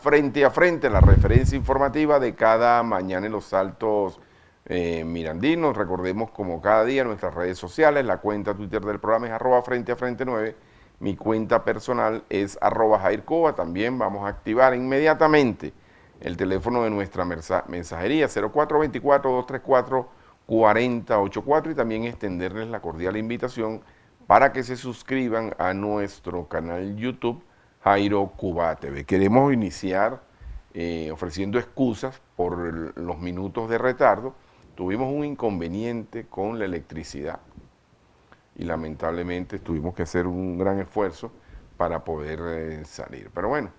Frente a frente, la referencia informativa de cada mañana en los Altos Mirandinos. Recordemos, como cada día, nuestras redes sociales. La cuenta Twitter del programa es @frente a frente 9. Mi cuenta personal es @jaircoba. También vamos a activar inmediatamente el teléfono de nuestra mensajería 0424-234-4084 y también extenderles la cordial invitación para que se suscriban a nuestro canal YouTube Jairo Cuba TV. Queremos iniciar ofreciendo excusas por los minutos de retardo. Tuvimos un inconveniente con la electricidad y lamentablemente tuvimos que hacer un gran esfuerzo para poder salir. Pero bueno,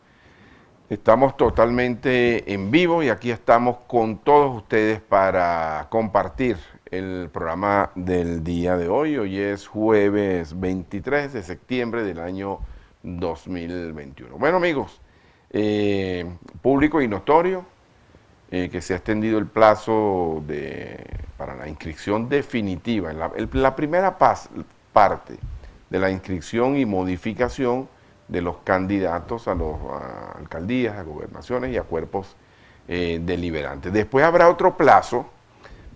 estamos totalmente en vivo y aquí estamos con todos ustedes para compartir el programa del día de hoy. Hoy es jueves 23 de septiembre del año 2021. Bueno, amigos, público y notorio, que se ha extendido el plazo para la inscripción definitiva, la primera parte de la inscripción y modificación de los candidatos a alcaldías, a gobernaciones y a cuerpos deliberantes. Después habrá otro plazo,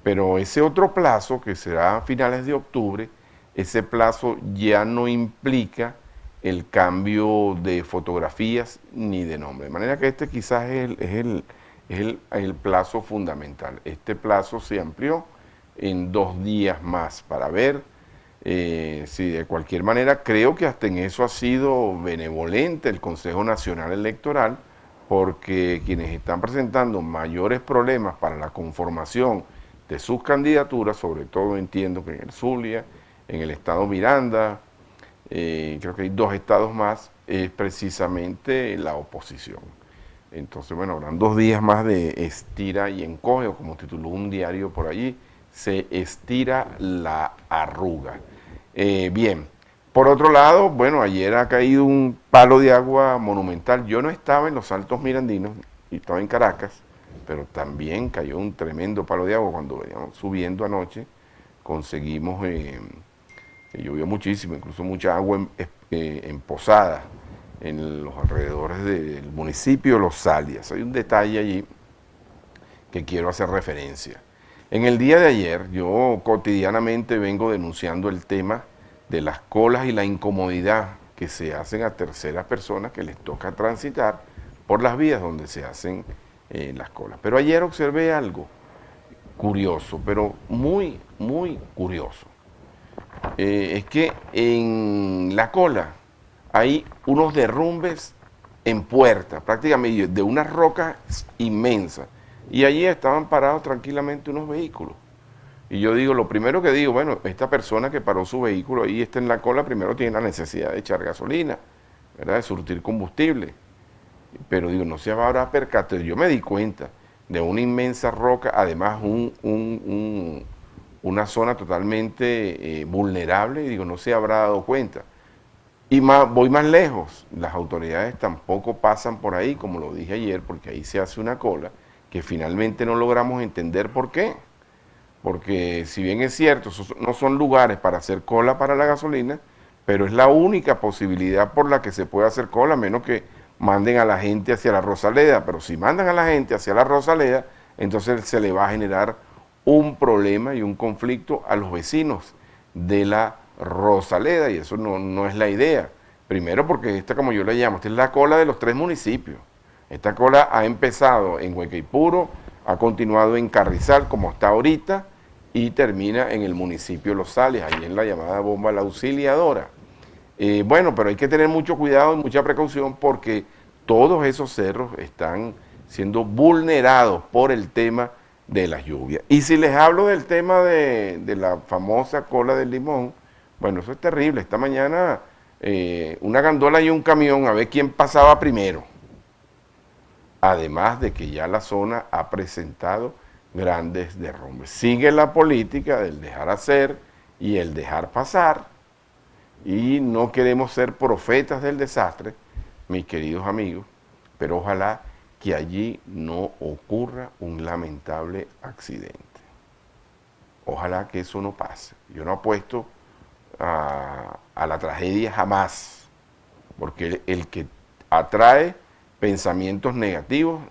pero ese otro plazo, que será a finales de octubre, ese plazo ya no implica el cambio de fotografías ni de nombre. De manera que este quizás es el plazo fundamental. Este plazo se amplió en 2 días más para ver si de cualquier manera, creo que hasta en eso ha sido benevolente el Consejo Nacional Electoral, porque quienes están presentando mayores problemas para la conformación de sus candidaturas, sobre todo entiendo que en el Zulia, en el estado Miranda, creo que hay 2 estados más, es precisamente la oposición. Entonces, bueno, habrán 2 días más de estira y encoge, o como tituló un diario por allí, se estira la arruga. Bien, por otro lado, bueno, ayer ha caído un palo de agua monumental. Yo no estaba en los Altos Mirandinos, y estaba en Caracas, pero también cayó un tremendo palo de agua cuando veníamos subiendo anoche. Conseguimos... llovió muchísimo, incluso mucha agua emposada en los alrededores del municipio de Los Salias. Hay un detalle allí que quiero hacer referencia. En el día de ayer, yo cotidianamente vengo denunciando el tema de las colas y la incomodidad que se hacen a terceras personas que les toca transitar por las vías donde se hacen las colas. Pero ayer observé algo curioso, pero muy, muy curioso. Es que en la cola hay unos derrumbes en puerta, prácticamente de unas rocas inmensas, y allí estaban parados tranquilamente unos vehículos. Y yo digo, lo primero que digo, bueno, esta persona que paró su vehículo ahí está en la cola, primero tiene la necesidad de echar gasolina, ¿verdad?, de surtir combustible. Pero digo, no se habrá percatado. Yo me di cuenta de una inmensa roca, además una zona totalmente vulnerable, y digo, no se habrá dado cuenta. Y voy más lejos, las autoridades tampoco pasan por ahí, como lo dije ayer, porque ahí se hace una cola que finalmente no logramos entender por qué. Porque si bien es cierto, no son lugares para hacer cola para la gasolina, pero es la única posibilidad por la que se puede hacer cola, a menos que manden a la gente hacia la Rosaleda. Pero si mandan a la gente hacia la Rosaleda, entonces se le va a generar un problema y un conflicto a los vecinos de la Rosaleda, y eso no es la idea. Primero porque esta, como yo le llamo, esta es la cola de los 3 municipios. Esta cola ha empezado en Huequipuro, ha continuado en Carrizal, como está ahorita, y termina en el municipio de Los Sales, ahí en la llamada bomba La Auxiliadora. Bueno, pero hay que tener mucho cuidado y mucha precaución, porque todos esos cerros están siendo vulnerados por el tema de las lluvias. Y si les hablo del tema de la famosa cola del limón, bueno, eso es terrible. Esta mañana una gandola y un camión, a ver quién pasaba primero. Además de que ya la zona ha presentado grandes derrumbes. Sigue la política del dejar hacer y el dejar pasar, Y no queremos ser profetas del desastre, mis queridos amigos, pero ojalá que allí no ocurra un lamentable accidente. Ojalá que eso no pase. Yo no apuesto a la tragedia jamás, porque el que atrae pensamientos negativos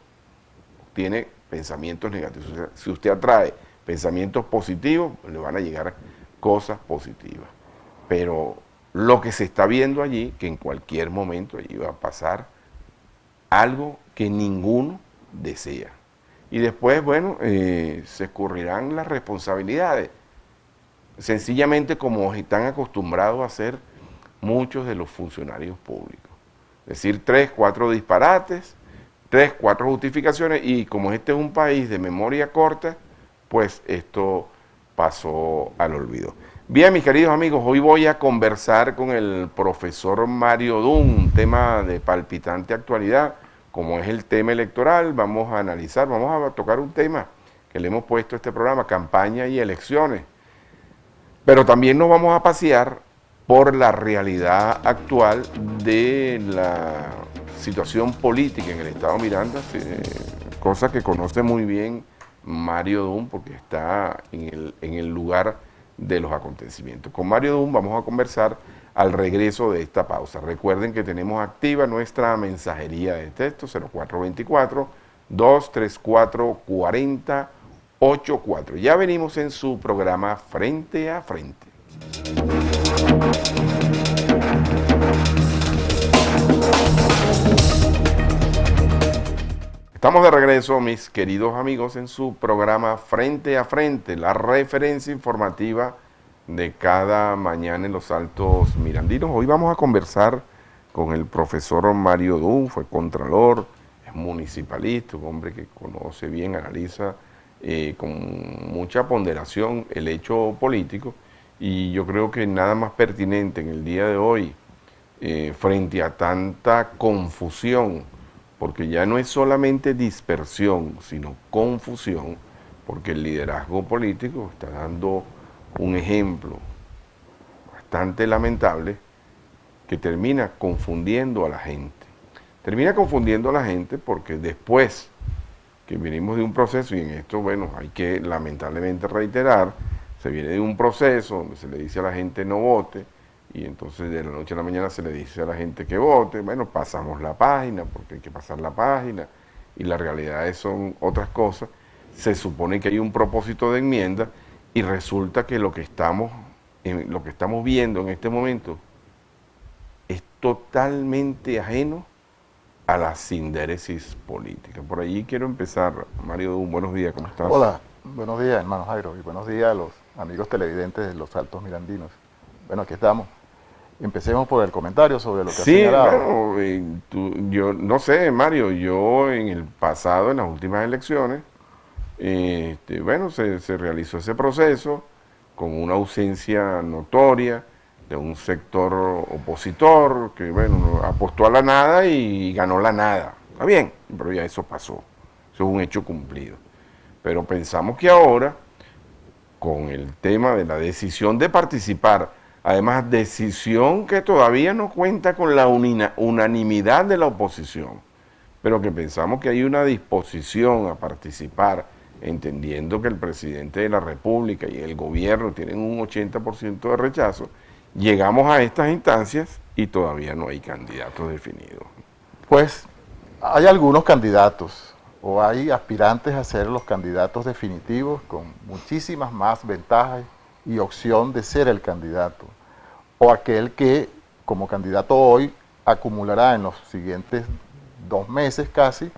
tiene pensamientos negativos. O sea, si usted atrae pensamientos positivos, le van a llegar cosas positivas. Pero lo que se está viendo allí, que en cualquier momento allí va a pasar algo que ninguno desea. Y después, bueno, se escurrirán las responsabilidades, sencillamente como están acostumbrados a hacer muchos de los funcionarios públicos. Es decir, 3, 4 disparates, 3, 4 justificaciones, y como este es un país de memoria corta, pues esto pasó al olvido. Bien, mis queridos amigos, hoy voy a conversar con el profesor Mario Dunn, un tema de palpitante actualidad, como es el tema electoral. Vamos a analizar, vamos a tocar un tema que le hemos puesto a este programa, campaña y elecciones. Pero también nos vamos a pasear por la realidad actual de la situación política en el estado Miranda, cosa que conoce muy bien Mario Dunn porque está en el lugar de los acontecimientos. Con Mario Dunn vamos a conversar al regreso de esta pausa. Recuerden que tenemos activa nuestra mensajería de texto 0424-234-4084. Ya venimos en su programa Frente a Frente. Estamos de regreso, mis queridos amigos, en su programa Frente a Frente, la referencia informativa de cada mañana en los Altos Mirandinos. Hoy vamos a conversar con el profesor Mario Dunn, fue contralor, es municipalista, un hombre que conoce bien, analiza con mucha ponderación el hecho político, y yo creo que nada más pertinente en el día de hoy, frente a tanta confusión, porque ya no es solamente dispersión, sino confusión, porque el liderazgo político está dando un ejemplo bastante lamentable que termina confundiendo a la gente. Termina confundiendo a la gente porque después que venimos de un proceso, y en esto, bueno, hay que lamentablemente reiterar, se viene de un proceso donde se le dice a la gente no vote, y entonces de la noche a la mañana se le dice a la gente que vote. Bueno, pasamos la página porque hay que pasar la página, y las realidades son otras cosas. Se supone que hay un propósito de enmienda, y resulta que lo que estamos viendo en este momento es totalmente ajeno a la sindéresis política. Por allí quiero empezar. Mario Dunn, buenos días, ¿cómo estás? Hola, buenos días, hermano Jairo, y buenos días a los amigos televidentes de los Altos Mirandinos. Bueno, aquí estamos. Empecemos por el comentario sobre lo que ha señalado. Bueno, yo no sé, Mario, yo en el pasado, en las últimas elecciones, bueno, se realizó ese proceso con una ausencia notoria de un sector opositor que, bueno, apostó a la nada y ganó la nada. Está bien, pero ya eso pasó. Eso es un hecho cumplido. Pero pensamos que ahora, con el tema de la decisión de participar, además decisión que todavía no cuenta con la unanimidad de la oposición, pero que pensamos que hay una disposición a participar, entendiendo que el presidente de la República y el gobierno tienen un 80% de rechazo, llegamos a estas instancias y todavía no hay candidatos definidos. Pues hay algunos candidatos, o hay aspirantes a ser los candidatos definitivos con muchísimas más ventajas y opción de ser el candidato, o aquel que como candidato hoy acumulará en los siguientes 2 meses casi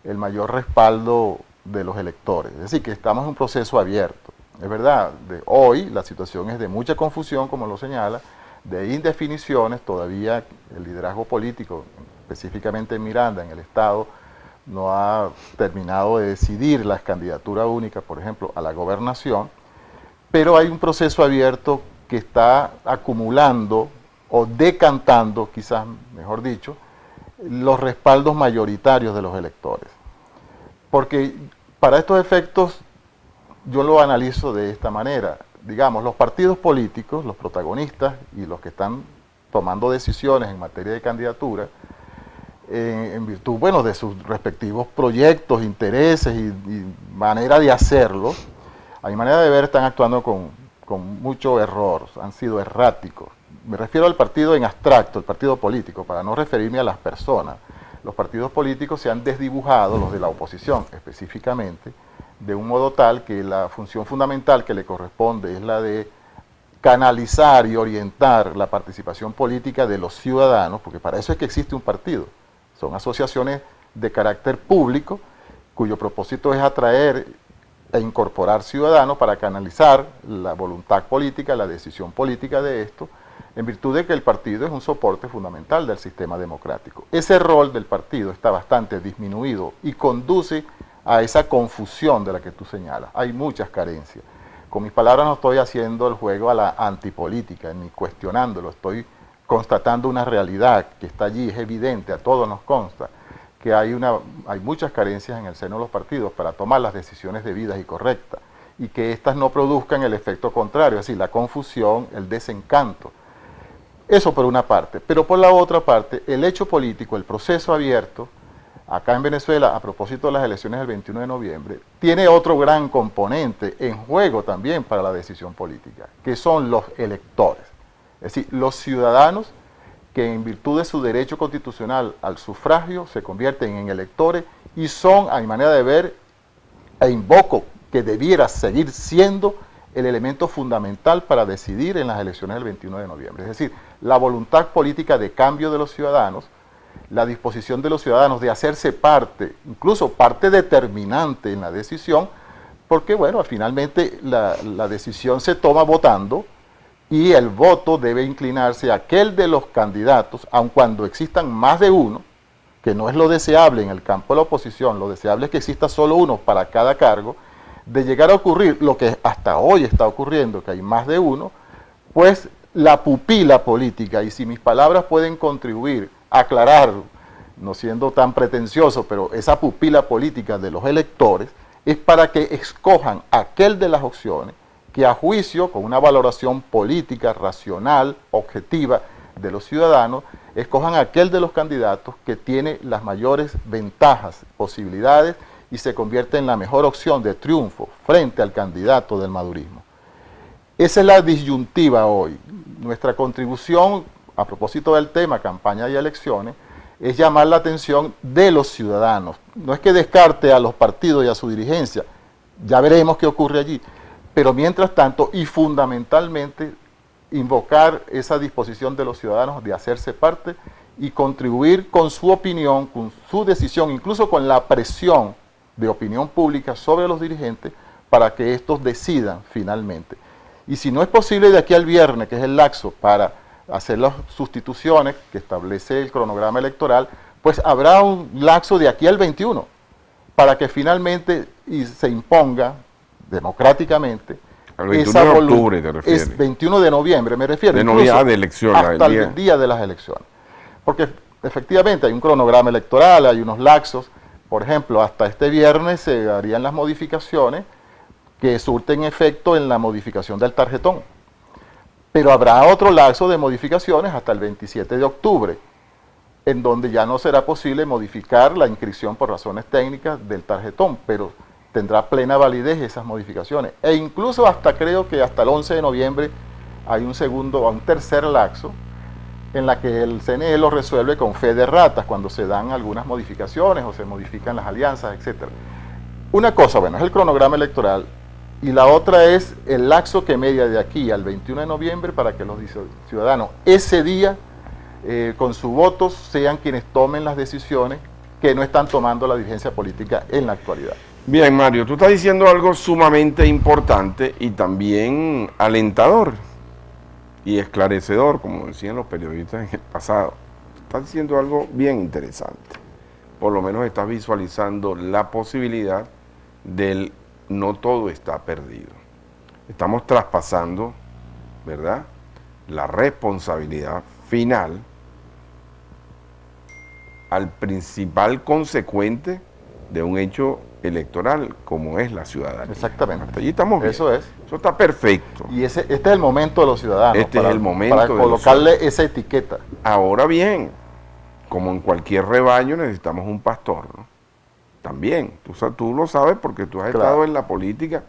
el mayor respaldo de los electores. Es decir, que estamos en un proceso abierto. Es verdad, hoy la situación es de mucha confusión, como lo señala, de indefiniciones. Todavía el liderazgo político, específicamente en Miranda, en el Estado, no ha terminado de decidir las candidaturas únicas, por ejemplo, a la gobernación, pero hay un proceso abierto que está acumulando o decantando, quizás mejor dicho, los respaldos mayoritarios de los electores. Porque para estos efectos yo lo analizo de esta manera. Digamos, los partidos políticos, los protagonistas y los que están tomando decisiones en materia de candidatura, en virtud, bueno, de sus respectivos proyectos, intereses y manera de hacerlo, a mi manera de ver están actuando con mucho error, han sido erráticos. Me refiero al partido en abstracto, el partido político, para no referirme a las personas. Los partidos políticos se han desdibujado, los de la oposición específicamente, de un modo tal que la función fundamental que le corresponde es la de canalizar y orientar la participación política de los ciudadanos, porque para eso es que existe un partido. Son asociaciones de carácter público, cuyo propósito es atraer e incorporar ciudadanos para canalizar la voluntad política, la decisión política de esto, en virtud de que el partido es un soporte fundamental del sistema democrático. Ese rol del partido está bastante disminuido y conduce a esa confusión de la que tú señalas. Hay muchas carencias. Con mis palabras no estoy haciendo el juego a la antipolítica, ni cuestionándolo, estoy constatando una realidad que está allí, es evidente, a todos nos consta, que hay muchas carencias en el seno de los partidos para tomar las decisiones debidas y correctas, y que éstas no produzcan el efecto contrario, es decir, la confusión, el desencanto. Eso por una parte, pero por la otra parte, el hecho político, el proceso abierto, acá en Venezuela, a propósito de las elecciones del 21 de noviembre, tiene otro gran componente en juego también para la decisión política, que son los electores, es decir, los ciudadanos que en virtud de su derecho constitucional al sufragio se convierten en electores y son, a mi manera de ver, e invoco que debiera seguir siendo el elemento fundamental para decidir en las elecciones del 21 de noviembre. Es decir, la voluntad política de cambio de los ciudadanos, la disposición de los ciudadanos de hacerse parte, incluso parte determinante en la decisión, porque, bueno, finalmente la decisión se toma votando y el voto debe inclinarse a aquel de los candidatos, aun cuando existan más de uno, que no es lo deseable en el campo de la oposición, lo deseable es que exista solo uno para cada cargo. De llegar a ocurrir lo que hasta hoy está ocurriendo, que hay más de uno, pues la pupila política, y si mis palabras pueden contribuir a aclarar, no siendo tan pretencioso, pero esa pupila política de los electores, es para que escojan aquel de las opciones que a juicio, con una valoración política, racional, objetiva de los ciudadanos, escojan aquel de los candidatos que tiene las mayores ventajas, posibilidades, y se convierte en la mejor opción de triunfo frente al candidato del madurismo. Esa es la disyuntiva hoy. Nuestra contribución, a propósito del tema campaña y elecciones, es llamar la atención de los ciudadanos. No es que descarte a los partidos y a su dirigencia, ya veremos qué ocurre allí, pero mientras tanto y fundamentalmente invocar esa disposición de los ciudadanos de hacerse parte y contribuir con su opinión, con su decisión, incluso con la presión de opinión pública sobre los dirigentes para que estos decidan finalmente. Y si no es posible de aquí al viernes, que es el lapso para hacer las sustituciones que establece el cronograma electoral, pues habrá un lapso de aquí al 21 para que finalmente se imponga democráticamente. Al 21 de octubre te refieres. Es 21 de noviembre, me refiero. De noviembre de elecciones. Hasta el día de las elecciones. Porque efectivamente hay un cronograma electoral, hay unos lapsos. Por ejemplo, hasta este viernes se harían las modificaciones que surten efecto en la modificación del tarjetón. Pero habrá otro lapso de modificaciones hasta el 27 de octubre, en donde ya no será posible modificar la inscripción por razones técnicas del tarjetón, pero tendrá plena validez esas modificaciones. E incluso creo que hasta el 11 de noviembre hay un tercer lapso, en la que el CNE lo resuelve con fe de ratas, cuando se dan algunas modificaciones o se modifican las alianzas, etc. Una cosa, bueno, es el cronograma electoral, y la otra es el lapso que media de aquí al 21 de noviembre para que los ciudadanos ese día, con su voto, sean quienes tomen las decisiones que no están tomando la dirigencia política en la actualidad. Bien, Mario, tú estás diciendo algo sumamente importante y también alentador y esclarecedor, como decían los periodistas en el pasado. Estás diciendo algo bien interesante. Por lo menos estás visualizando la posibilidad del no todo está perdido. Estamos traspasando, ¿verdad?, la responsabilidad final al principal consecuente de un hecho electoral como es la ciudadanía. Exactamente. Hasta allí estamos bien. Eso es. Eso está perfecto. Y este es el momento de los ciudadanos. Este es el momento para de los colocarle ciudadanos. esa etiqueta. Ahora bien, como en cualquier rebaño necesitamos un pastor, ¿no? También, tú lo sabes porque tú has Claro. estado en la política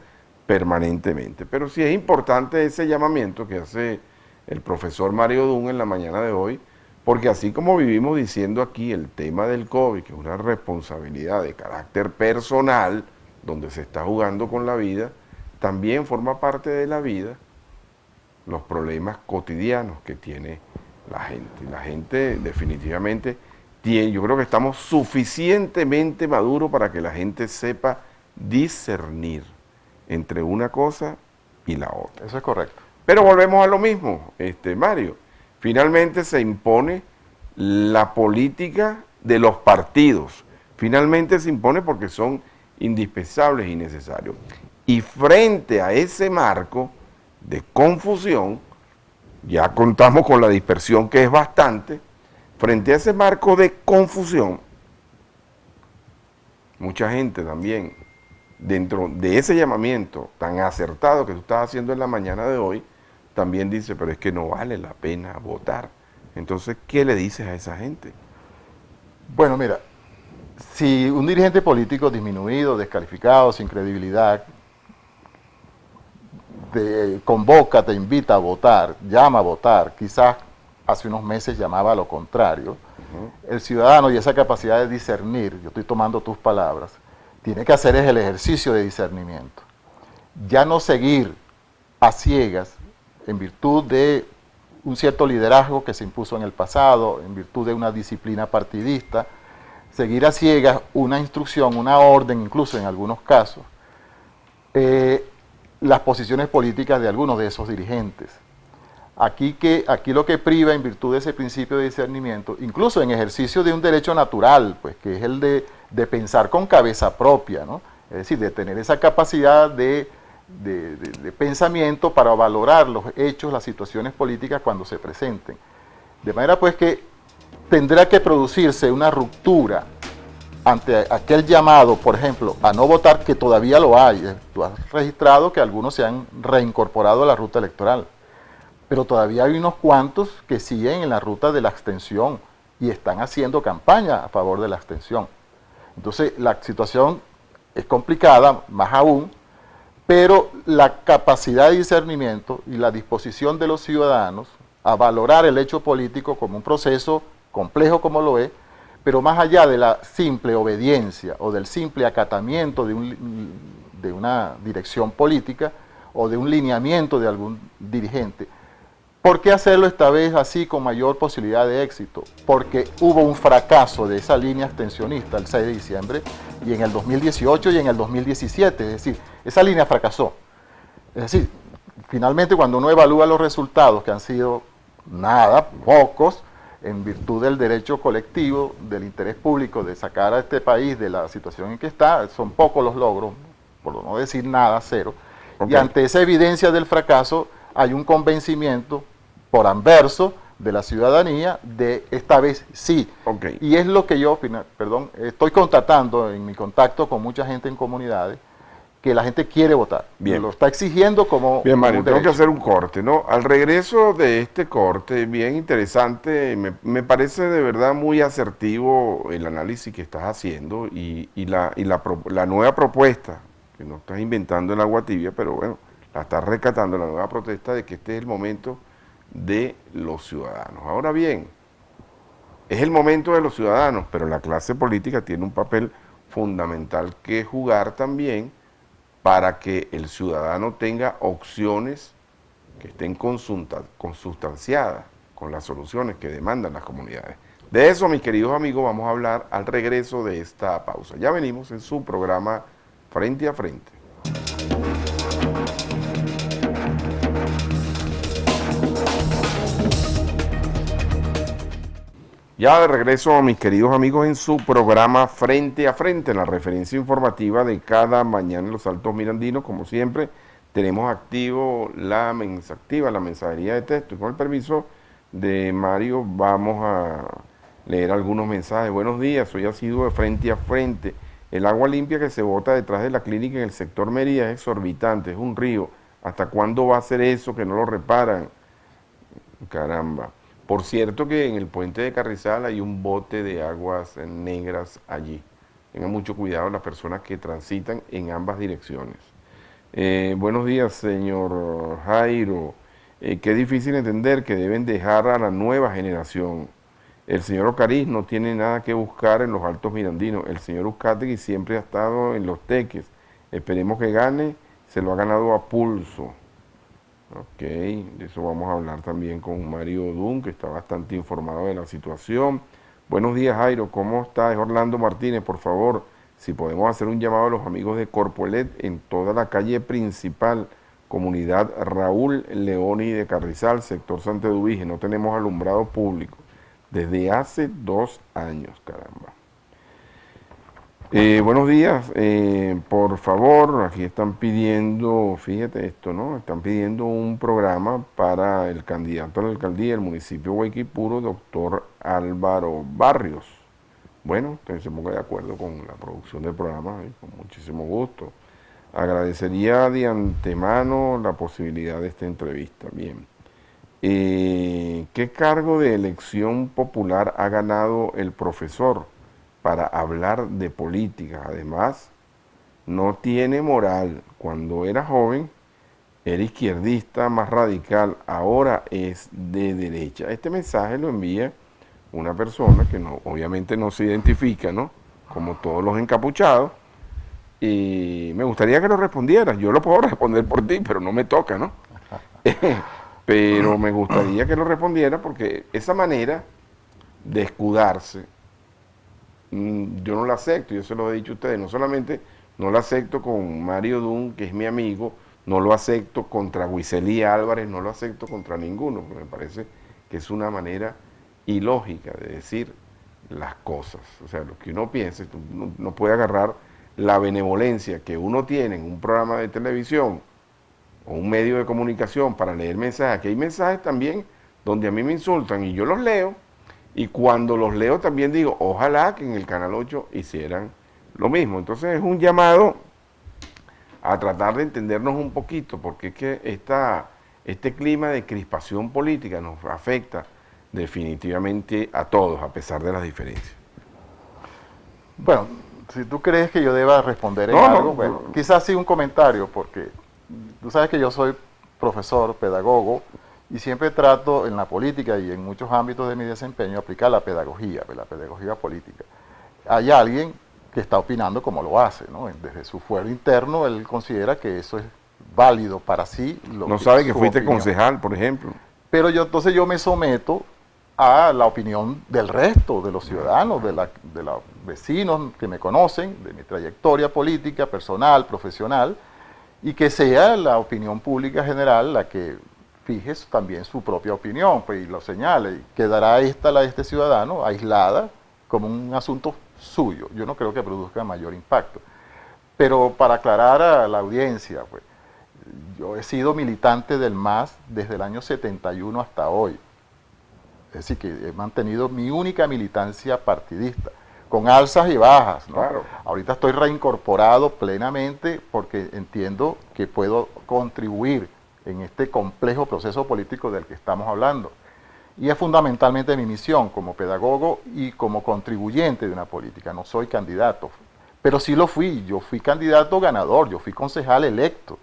permanentemente. Pero sí es importante ese llamamiento que hace el profesor Mario Dun en la mañana de hoy, porque así como vivimos diciendo aquí el tema del COVID, que es una responsabilidad de carácter personal, donde se está jugando con la vida, también forma parte de la vida los problemas cotidianos que tiene la gente. Y la gente definitivamente tiene, yo creo que estamos suficientemente maduros para que la gente sepa discernir entre una cosa y la otra. Eso es correcto. Pero volvemos a lo mismo, Mario. Finalmente se impone la política de los partidos. Finalmente se impone porque son indispensables y necesarios. Y frente a ese marco de confusión, ya contamos con la dispersión que es bastante, frente a ese marco de confusión, mucha gente también, dentro de ese llamamiento tan acertado que tú estás haciendo en la mañana de hoy, también dice, pero es que no vale la pena votar. Entonces, ¿qué le dices a esa gente? Bueno, mira, si un dirigente político disminuido, descalificado, sin credibilidad, te convoca, te invita a votar, llama a votar, quizás hace unos meses llamaba a lo contrario, el ciudadano y esa capacidad de discernir, yo estoy tomando tus palabras, tiene que hacer es el ejercicio de discernimiento. Ya no seguir a ciegas en virtud de un cierto liderazgo que se impuso en el pasado, en virtud de una disciplina partidista, seguir a ciegas una instrucción, una orden, incluso en algunos casos, las posiciones políticas de algunos de esos dirigentes. Aquí lo que priva en virtud de ese principio de discernimiento, incluso en ejercicio de un derecho natural, pues que es el de pensar con cabeza propia, ¿no? Es decir, de tener esa capacidad de pensamiento para valorar los hechos, las situaciones políticas cuando se presenten. De manera pues que tendrá que producirse una ruptura ante aquel llamado, por ejemplo, a no votar, que todavía lo hay. Tú has registrado que algunos se han reincorporado a la ruta electoral, pero todavía hay unos cuantos que siguen en la ruta de la abstención y están haciendo campaña a favor de la abstención. Entonces la situación es complicada, más aún, pero la capacidad de discernimiento y la disposición de los ciudadanos a valorar el hecho político como un proceso complejo como lo es, pero más allá de la simple obediencia o del simple acatamiento de una dirección política o de un lineamiento de algún dirigente, ¿por qué hacerlo esta vez así con mayor posibilidad de éxito? Porque hubo un fracaso de esa línea abstencionista el 6 de diciembre y en el 2018 y en el 2017, es decir, esa línea fracasó. Es decir, finalmente cuando uno evalúa los resultados, que han sido nada, pocos, en virtud del derecho colectivo, del interés público de sacar a este país de la situación en que está, son pocos los logros, por no decir nada, cero. Okay. Y ante esa evidencia del fracaso hay un convencimiento por anverso de la ciudadanía de esta vez sí. Okay. Y es lo que yo, estoy constatando en mi contacto con mucha gente en comunidades, que la gente quiere votar. Bien. Lo está exigiendo como bien, Mario, tengo que hacer un corte, ¿no? Al regreso de este corte, bien interesante, me parece de verdad muy asertivo el análisis que estás haciendo y la nueva propuesta, que no estás inventando el agua tibia, pero bueno, la estás rescatando, la nueva protesta de que este es el momento de los ciudadanos. Ahora bien, es el momento de los ciudadanos, pero la clase política tiene un papel fundamental que jugar también para que el ciudadano tenga opciones que estén consustanciadas con las soluciones que demandan las comunidades. De eso, mis queridos amigos, vamos a hablar al regreso de esta pausa. Ya venimos en su programa Frente a Frente. Ya de regreso, mis queridos amigos, en su programa Frente a Frente, la referencia informativa de cada mañana en los Altos Mirandinos. Como siempre, tenemos activa la mensajería de texto. Y con el permiso de Mario, vamos a leer algunos mensajes. Buenos días, soy asiduo de Frente a Frente. El agua limpia que se bota detrás de la clínica en el sector Mérida es exorbitante, es un río. ¿Hasta cuándo va a ser eso que no lo reparan? Caramba. Por cierto que en el puente de Carrizal hay un bote de aguas negras allí. Tengan mucho cuidado las personas que transitan en ambas direcciones. Buenos días, señor Jairo. Qué difícil entender que deben dejar a la nueva generación. El señor Ocariz no tiene nada que buscar en los Altos Mirandinos. El señor Uzcategui siempre ha estado en los teques. Esperemos que gane. Se lo ha ganado a pulso. Ok, de eso vamos a hablar también con Mario Dun, que está bastante informado de la situación. Buenos días, Jairo, ¿cómo está? Es Orlando Martínez, por favor, si podemos hacer un llamado a los amigos de Corpolet en toda la calle principal, comunidad Raúl Leoni de Carrizal, sector Santa Eduvige. No tenemos alumbrado público desde hace 2 años, caramba. Buenos días, por favor, aquí están pidiendo, fíjate esto, ¿no? Están pidiendo un programa para el candidato a la alcaldía del municipio de Guayquipuro, doctor Álvaro Barrios. Bueno, entonces se ponga de acuerdo con la producción del programa, con muchísimo gusto. Agradecería de antemano la posibilidad de esta entrevista. Bien. ¿Qué cargo de elección popular ha ganado el profesor para hablar de política? Además, no tiene moral. Cuando era joven, era izquierdista más radical, ahora es de derecha. Este mensaje lo envía una persona que no, obviamente no se identifica, ¿no? Como todos los encapuchados. Y me gustaría que lo respondieras. Yo lo puedo responder por ti, pero no me toca, ¿no? Pero me gustaría que lo respondiera porque esa manera de escudarse, yo no la acepto, yo se lo he dicho a ustedes, no solamente no la acepto con Mario Dun, que es mi amigo, no lo acepto contra Wiselí Álvarez, no lo acepto contra ninguno, porque me parece que es una manera ilógica de decir las cosas. O sea, lo que uno piensa, uno no puede agarrar la benevolencia que uno tiene en un programa de televisión o un medio de comunicación para leer mensajes. Aquí hay mensajes también donde a mí me insultan y yo los leo, y cuando los leo también digo, ojalá que en el Canal 8 hicieran lo mismo. Entonces es un llamado a tratar de entendernos un poquito, porque es que este clima de crispación política nos afecta definitivamente a todos, a pesar de las diferencias. Bueno, si tú crees que yo deba responder en algo, bueno, quizás sí un comentario, porque tú sabes que yo soy profesor, pedagogo, y siempre trato en la política y en muchos ámbitos de mi desempeño aplicar la pedagogía política. Hay alguien que está opinando como lo hace, ¿no? Desde su fuero interno, él considera que eso es válido para sí. No sabe que fuiste concejal, por ejemplo. Pero entonces yo me someto a la opinión del resto de los ciudadanos, de los vecinos que me conocen, de mi trayectoria política, personal, profesional, y que sea la opinión pública general la que fije también su propia opinión, pues, y lo señale, y quedará la de este ciudadano aislada como un asunto suyo. Yo no creo que produzca mayor impacto. Pero para aclarar a la audiencia, pues, yo he sido militante del MAS desde el año 71 hasta hoy. Es decir, que he mantenido mi única militancia partidista, con alzas y bajas, ¿no? Claro. Ahorita estoy reincorporado plenamente porque entiendo que puedo contribuir en este complejo proceso político del que estamos hablando. Y es fundamentalmente mi misión como pedagogo y como contribuyente de una política. No soy candidato, pero sí lo fui. Yo fui candidato ganador, yo fui concejal electo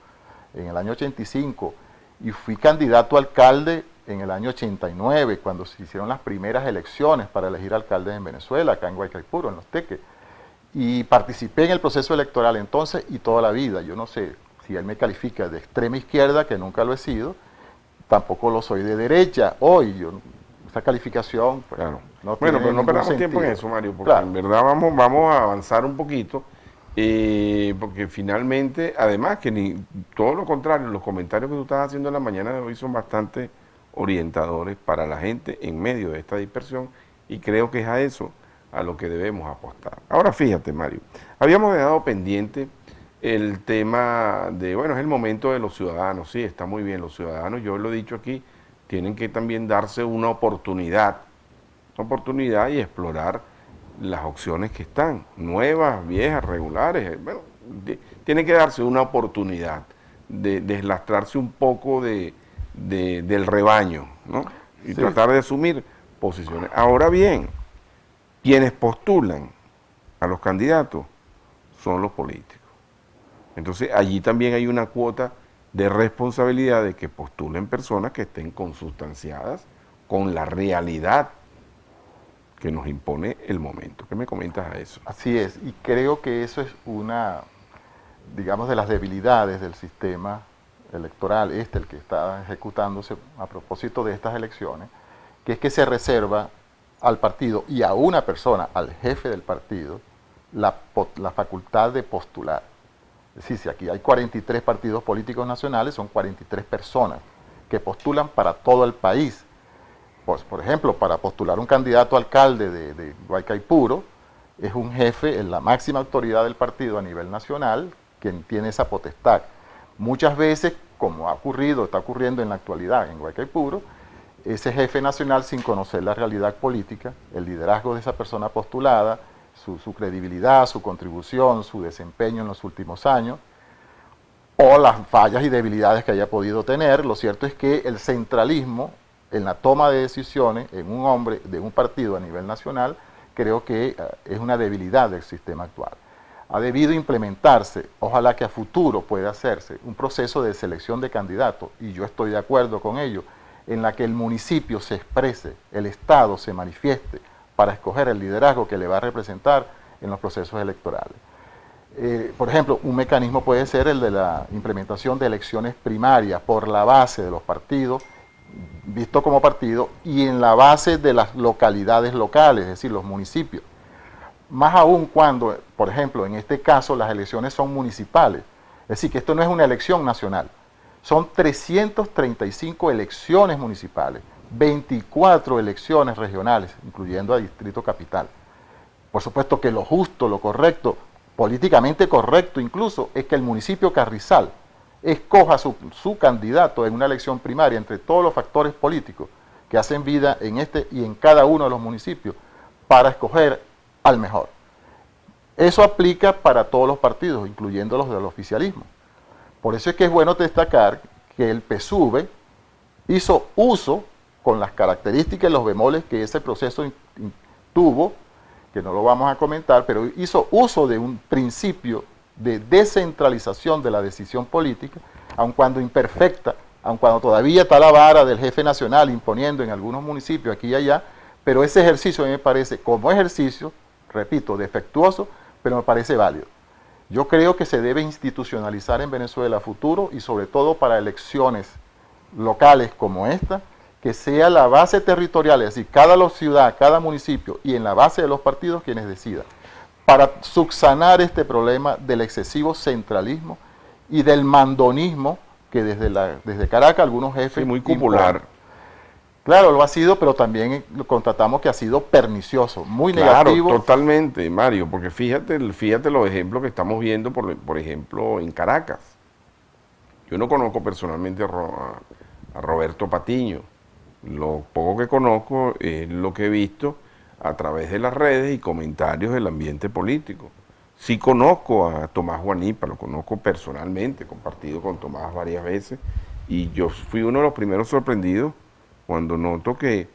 en el año 85 y fui candidato a alcalde en el año 89, cuando se hicieron las primeras elecciones para elegir alcaldes en Venezuela, acá en Guaycaipuro, en Los Teques. Y participé en el proceso electoral entonces y toda la vida. Yo no sé si él me califica de extrema izquierda, que nunca lo he sido, tampoco lo soy de derecha hoy. Esa calificación, pues, claro. No bueno, tiene pero no perdamos sentido. tiempo en eso, Mario, porque claro. En verdad vamos a avanzar un poquito, porque finalmente, además que todo lo contrario, los comentarios que tú estás haciendo en la mañana de hoy son bastante orientadores para la gente en medio de esta dispersión, y creo que es a eso a lo que debemos apostar. Ahora fíjate, Mario, habíamos dejado pendiente el tema de, bueno, es el momento de los ciudadanos. Sí, está muy bien, los ciudadanos, yo lo he dicho aquí, tienen que también darse una oportunidad y explorar las opciones que están, nuevas, viejas, regulares. Bueno, tiene que darse una oportunidad de deslastrarse un poco del rebaño, ¿no? Y Sí. tratar de asumir posiciones. Ahora bien, quienes postulan a los candidatos son los políticos. Entonces allí también hay una cuota de responsabilidad de que postulen personas que estén consustanciadas con la realidad que nos impone el momento. ¿Qué me comentas a eso? Así es, y creo que eso es una, digamos, de las debilidades del sistema electoral, el que está ejecutándose a propósito de estas elecciones, que es que se reserva al partido y a una persona, al jefe del partido, la facultad de postular. Es decir, si aquí hay 43 partidos políticos nacionales, son 43 personas que postulan para todo el país. Pues, por ejemplo, para postular un candidato a alcalde de Guaycaipuro, es un jefe, es la máxima autoridad del partido a nivel nacional, quien tiene esa potestad. Muchas veces, como ha ocurrido, está ocurriendo en la actualidad en Guaycaipuro, ese jefe nacional, sin conocer la realidad política, el liderazgo de esa persona postulada, su credibilidad, su contribución, su desempeño en los últimos años, o las fallas y debilidades que haya podido tener, lo cierto es que el centralismo en la toma de decisiones en un hombre de un partido a nivel nacional, creo que es una debilidad del sistema actual. Ha debido implementarse, ojalá que a futuro pueda hacerse, un proceso de selección de candidatos, y yo estoy de acuerdo con ello, en la que el municipio se exprese, el Estado se manifieste para escoger el liderazgo que le va a representar en los procesos electorales. Por ejemplo, un mecanismo puede ser el de la implementación de elecciones primarias por la base de los partidos, visto como partido, y en la base de las localidades locales, es decir, los municipios. Más aún cuando, por ejemplo, en este caso las elecciones son municipales, es decir, que esto no es una elección nacional, son 335 elecciones municipales, 24 elecciones regionales, incluyendo a Distrito Capital. Por supuesto que lo justo, lo correcto, políticamente correcto incluso, es que el municipio Carrizal escoja su candidato en una elección primaria entre todos los factores políticos que hacen vida en este y en cada uno de los municipios para escoger al mejor. Eso aplica para todos los partidos, incluyendo los del oficialismo. Por eso es que es bueno destacar que el PSUV hizo uso, con las características y los bemoles que ese proceso tuvo, que no lo vamos a comentar, pero hizo uso de un principio de descentralización de la decisión política, aun cuando imperfecta, aun cuando todavía está la vara del jefe nacional imponiendo en algunos municipios aquí y allá, pero ese ejercicio a mí me parece, como ejercicio, repito, defectuoso, pero me parece válido. Yo creo que se debe institucionalizar en Venezuela a futuro y sobre todo para elecciones locales como esta, que sea la base territorial, es decir, cada ciudad, cada municipio y en la base de los partidos quienes decidan, para subsanar este problema del excesivo centralismo y del mandonismo que desde Caracas algunos jefes... Sí, muy popular. Claro, lo ha sido, pero también lo constatamos que ha sido pernicioso, muy Claro, negativo. totalmente, Mario, porque fíjate los ejemplos que estamos viendo, por ejemplo, en Caracas. Yo no conozco personalmente a Roberto Patiño. Lo poco que conozco es lo que he visto a través de las redes y comentarios del ambiente político. Sí conozco a Tomás Guanipa, lo conozco personalmente, he compartido con Tomás varias veces, y yo fui uno de los primeros sorprendidos cuando noto que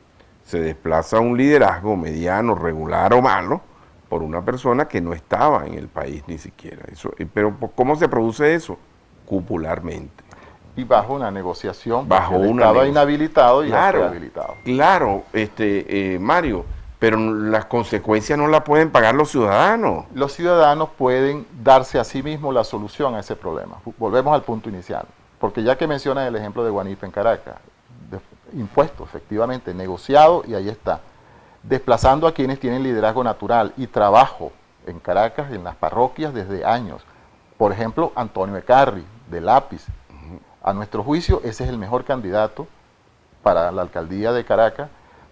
se desplaza un liderazgo mediano, regular o malo por una persona que no estaba en el país ni siquiera. Pero ¿cómo se produce eso? Cupularmente. Y bajo una negociación, Bajo porque él una estaba negociación. inhabilitado y Claro, ya fue habilitado. Claro, Mario, pero las consecuencias no las pueden pagar los ciudadanos. Los ciudadanos pueden darse a sí mismos la solución a ese problema. Volvemos al punto inicial, porque ya que mencionas el ejemplo de Guanipa en Caracas, impuesto efectivamente, negociado y ahí está, desplazando a quienes tienen liderazgo natural y trabajo en Caracas, en las parroquias desde años. Por ejemplo, Antonio Ecarri, de Lápiz. A nuestro juicio, ese es el mejor candidato para la alcaldía de Caracas,